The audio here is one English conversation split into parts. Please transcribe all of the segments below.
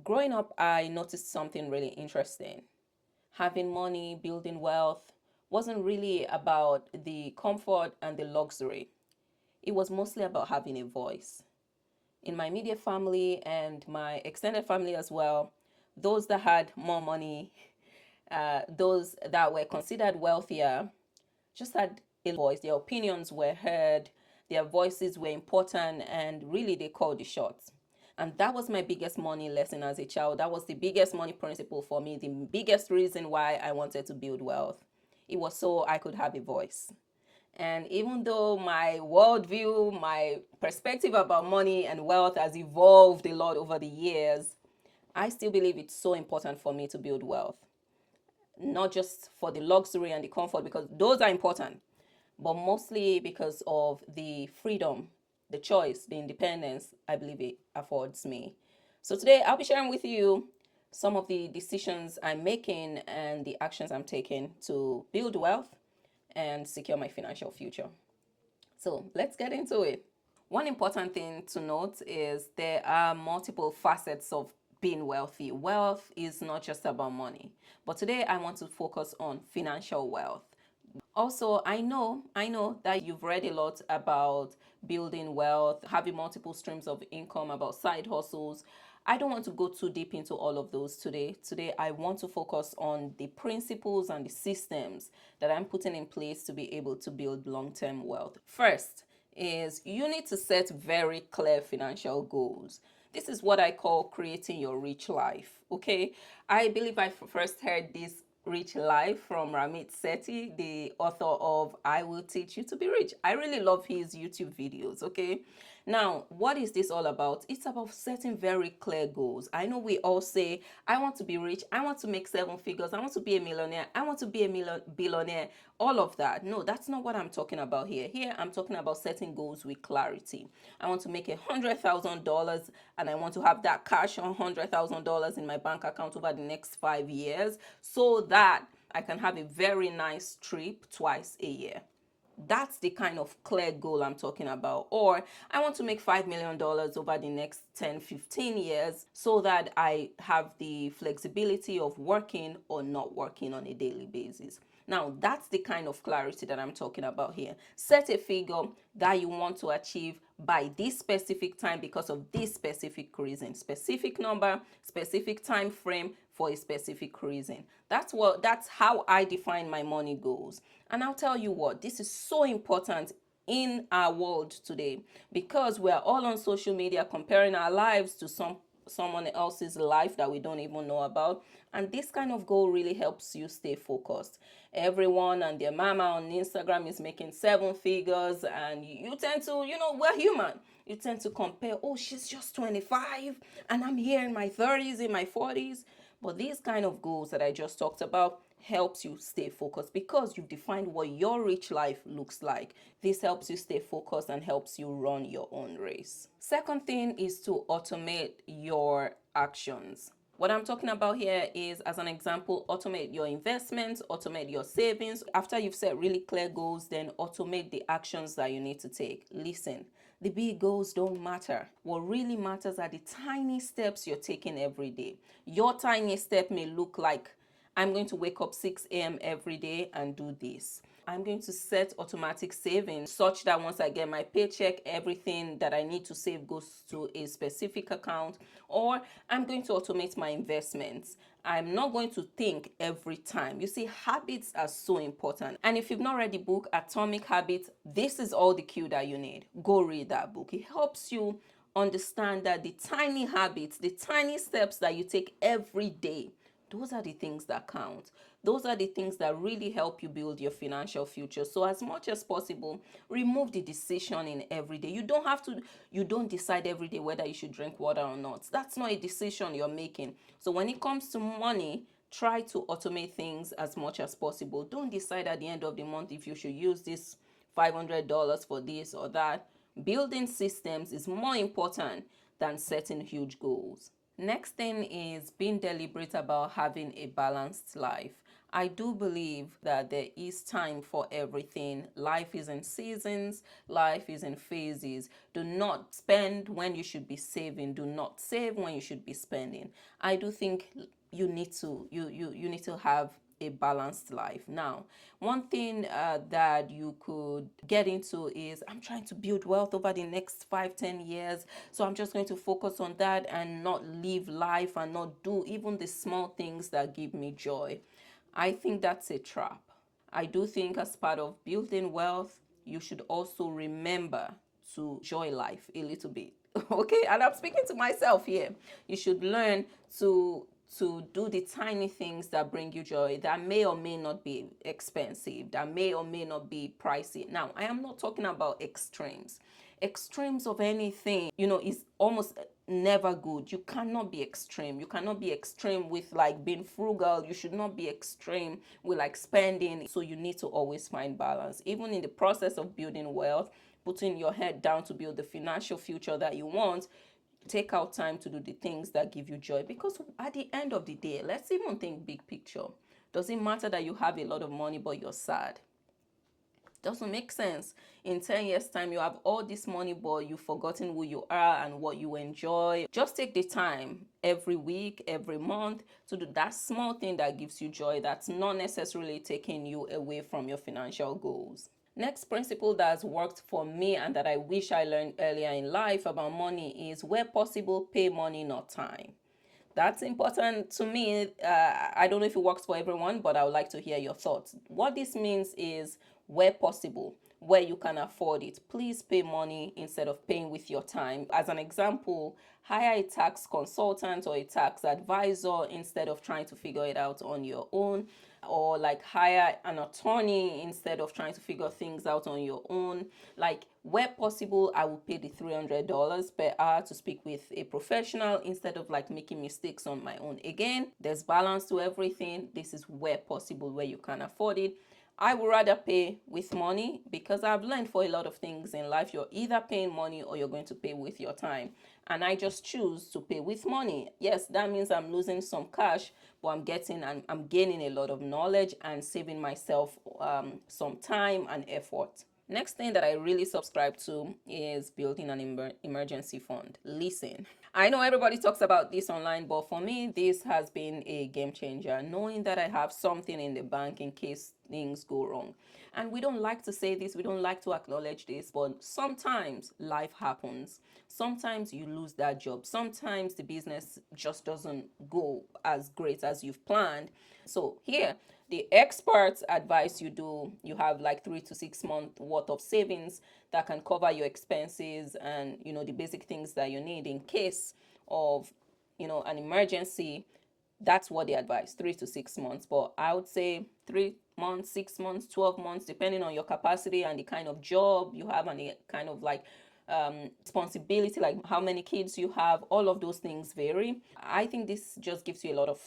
Growing up, I noticed something really interesting. Having money, building wealth wasn't really about the comfort and the luxury. It was mostly about having a voice. In my immediate family and my extended family as well, those that had more money, those that were considered wealthier, just had a voice. Their opinions were heard, their voices were important, and really they called the shots. And that was my biggest money lesson as a child. That was the biggest money principle for me, the biggest reason why I wanted to build wealth. It was so I could have a voice. And even though my worldview, my perspective about money and wealth has evolved a lot over the years, I still believe it's so important for me to build wealth. Not just for the luxury and the comfort, because those are important, but mostly because of the freedom, the choice, the independence I believe it affords me. So today I'll be sharing with you some of the decisions I'm making and the actions I'm taking to build wealth and secure my financial future. So let's get into it. One important thing to note is there are multiple facets of being wealthy. Wealth is not just about money, but today I want to focus on financial wealth. Also, I know that you've read a lot about building wealth, having multiple streams of income, about side hustles. I don't want to go too deep into all of those today. Today, I want to focus on the principles and the systems that I'm putting in place to be able to build long-term wealth. First is you need to set very clear financial goals. This is what I call creating your rich life. Okay, I believe I first heard this rich life from Ramit Sethi, the author of I Will Teach You to Be Rich. I really love his YouTube videos. Okay, now what is this all about? It's about setting very clear goals. I know we all say, I want to be rich, I want to make seven figures, I want to be a millionaire, I want to be a billionaire, all of that. No, that's not what I'm talking about here. Here I'm talking about setting goals with clarity. I want to make $100,000 and I want to have that cash $100,000 in my bank account over the next 5 years so that I can have a very nice trip twice a year. That's the kind of clear goal I'm talking about. Or I want to make $5 million over the next 10, 15 years so that I have the flexibility of working or not working on a daily basis. Now, that's the kind of clarity that I'm talking about here. Set a figure that you want to achieve by this specific time because of this specific reason. Specific number, specific time frame for a specific reason. That's how I define my money goals. And I'll tell you what, this is so important in our world today because we are all on social media comparing our lives to someone else's life that we don't even know about, and this kind of goal really helps you stay focused. Everyone and their mama on Instagram is making seven figures, and you tend to, we're human, you tend to compare, oh, she's just 25 and I'm here in my 30s, in my 40s. But these kind of goals that I just talked about helps you stay focused because you've defined what your rich life looks like. This helps you stay focused and helps you run your own race. Second thing is to automate your actions. What I'm talking about here is, as an example, automate your investments, automate your savings. After you've set really clear goals, then automate the actions that you need to take. Listen, the big goals don't matter. What really matters are the tiny steps you're taking every day. Your tiny step may look like, I'm going to wake up 6 a.m. every day and do this. I'm going to set automatic savings such that once I get my paycheck, everything that I need to save goes to a specific account. Or I'm going to automate my investments. I'm not going to think every time. You see, habits are so important. And if you've not read the book Atomic Habits, this is all the cue that you need. Go read that book. It helps you understand that the tiny habits, the tiny steps that you take every day, those are the things that count. Those are the things that really help you build your financial future. So as much as possible, remove the decision in every day. You don't decide every day whether you should drink water or not. That's not a decision you're making. So when it comes to money, try to automate things as much as possible. Don't decide at the end of the month if you should use this $500 for this or that. Building systems is more important than setting huge goals. Next thing is being deliberate about having a balanced life. I do believe that there is time for everything. Life is in seasons, life is in phases. Do not spend when you should be saving. Do not save when you should be spending. I do think you need to have a balanced life. Now, one thing that you could get into is, I'm trying to build wealth over the next 5, 10 years, so I'm just going to focus on that and not live life and not do even the small things that give me joy. I think that's a trap. I do think as part of building wealth, you should also remember to enjoy life a little bit. Okay, and I'm speaking to myself here. You should learn to do the tiny things that bring you joy, that may or may not be expensive, that may or may not be pricey. Now, I am not talking about extremes. Extremes of anything, is almost never good. You cannot be extreme. You cannot be extreme with like being frugal. You should not be extreme with like spending. So you need to always find balance. Even in the process of building wealth, putting your head down to build the financial future that you want, take out time to do the things that give you joy. Because at the end of the day, let's even think big picture. Does it matter that you have a lot of money but you're sad? Doesn't make sense. In 10 years time, you have all this money but you've forgotten who you are and what you enjoy. Just take the time every week, every month to do that small thing that gives you joy, that's not necessarily taking you away from your financial goals. Next principle that has worked for me and that I wish I learned earlier in life about money is, where possible, pay money, not time. That's important to me. I don't know if it works for everyone, but I would like to hear your thoughts. What this means is, where possible, where you can afford it, please pay money instead of paying with your time. As an example, hire a tax consultant or a tax advisor instead of trying to figure it out on your own, or like hire an attorney instead of trying to figure things out on your own. Like, where possible, I will pay the $300 per hour to speak with a professional instead of like making mistakes on my own. Again, there's balance to everything. This is where possible, where you can afford it. I would rather pay with money, because I've learned for a lot of things in life, you're either paying money or you're going to pay with your time. And I just choose to pay with money. Yes, that means I'm losing some cash, but I'm gaining a lot of knowledge and saving myself some time and effort. Next thing that I really subscribe to is building an emergency fund. Listen, I know everybody talks about this online, but for me, this has been a game changer. Knowing that I have something in the bank in case things go wrong. And we don't like to say this, we don't like to acknowledge this, but sometimes life happens. Sometimes you lose that job. Sometimes the business just doesn't go as great as you've planned. So here, the experts advise you have like 3 to 6 months worth of savings that can cover your expenses and the basic things that you need in case of an emergency. That's what they advise, 3 to 6 months. But I would say 3 months, 6 months, 12 months, depending on your capacity and the kind of job you have and the kind of like responsibility, like how many kids you have. All of those things vary. I think this just gives you a lot of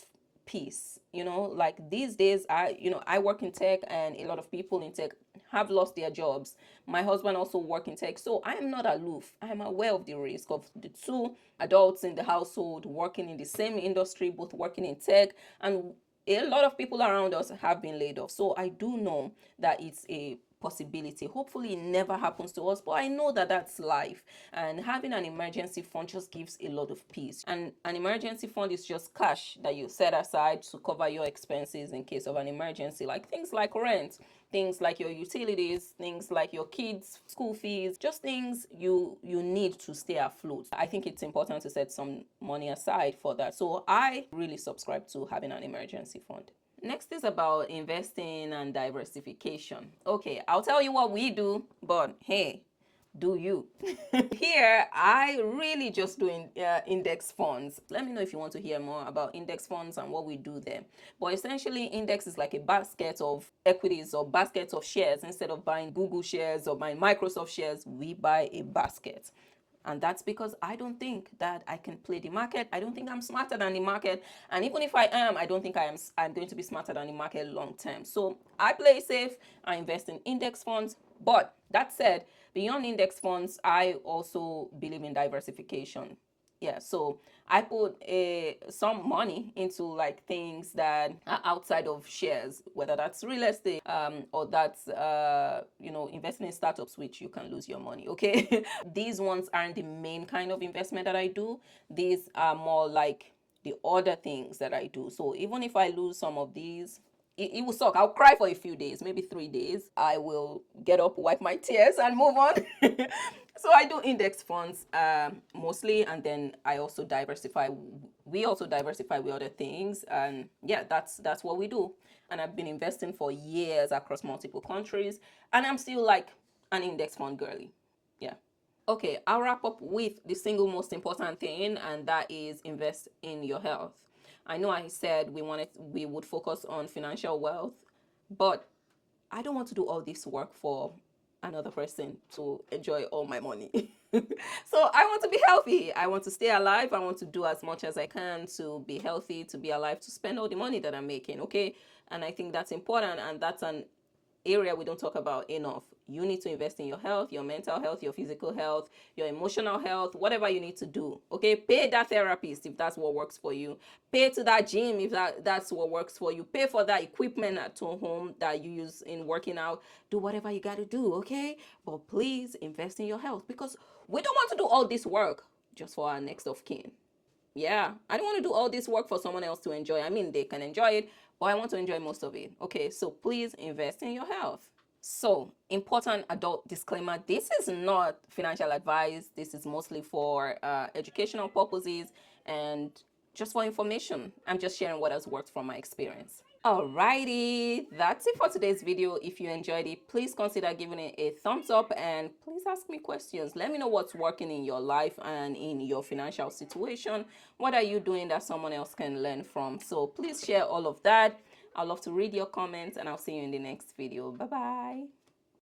peace. Like these days, I work in tech, and a lot of people in tech have lost their jobs. My husband also work in tech, so I am not aloof. I am aware of the risk of the two adults in the household working in the same industry, both working in tech, and a lot of people around us have been laid off. So I do know that it's a possibility. Hopefully it never happens to us, but I know that that's life. And having an emergency fund just gives a lot of peace. And an emergency fund is just cash that you set aside to cover your expenses in case of an emergency, like things like rent, things like your utilities, things like your kids' school fees, just things you need to stay afloat. I think it's important to set some money aside for that. So I really subscribe to having an emergency fund. Next is about investing and diversification. Okay, I'll tell you what we do, but hey, do you? Here, I really just do index funds. Let me know if you want to hear more about index funds and what we do there. But essentially, index is like a basket of equities or basket of shares. Instead of buying Google shares or buying Microsoft shares, we buy a basket. And that's because I don't think that I can play the market. I don't think I'm smarter than the market. And even if I am, I don't think I'm going to be smarter than the market long term. So I play safe. I invest in index funds. But that said, beyond index funds, I also believe in diversification. Yeah, so I put some money into like things that are outside of shares, whether that's real estate, or that's investing in startups, which you can lose your money. Okay, these ones aren't the main kind of investment that I do. These are more like the other things that I do. So even if I lose some of these, it will suck. I'll cry for a few days, maybe 3 days. I will get up, wipe my tears, and move on. So I do index funds mostly, and then I also diversify. We also diversify with other things, and yeah, that's what we do. And I've been investing for years across multiple countries, and I'm still like an index fund girly. Yeah. Okay, I'll wrap up with the single most important thing, and that is invest in your health. I know I said we would focus on financial wealth, but I don't want to do all this work for another person to enjoy all my money. So I want to be healthy. I want to stay alive. I want to do as much as I can to be healthy, to be alive, to spend all the money that I'm making. Okay. And I think that's important. And that's an area we don't talk about enough. You need to invest in your health, your mental health, your physical health, your emotional health, whatever you need to do. Okay, pay that therapist if that's what works for you. Pay to that gym if that's what works for you. Pay for that equipment at home that you use in working out. Do whatever you got to do, okay? But please invest in your health, because we don't want to do all this work just for our next of kin. Yeah, I don't want to do all this work for someone else to enjoy. I mean, they can enjoy it, but I want to enjoy most of it. Okay, so please invest in your health. So, important adult disclaimer, this is not financial advice. This is mostly for educational purposes and just for information. I'm just sharing what has worked from my experience. Alrighty, that's it for today's video. If you enjoyed it, please consider giving it a thumbs up, and please ask me questions. Let me know what's working in your life and in your financial situation. What are you doing that someone else can learn from? So please share all of that. I'd love to read your comments, and I'll see you in the next video. Bye bye.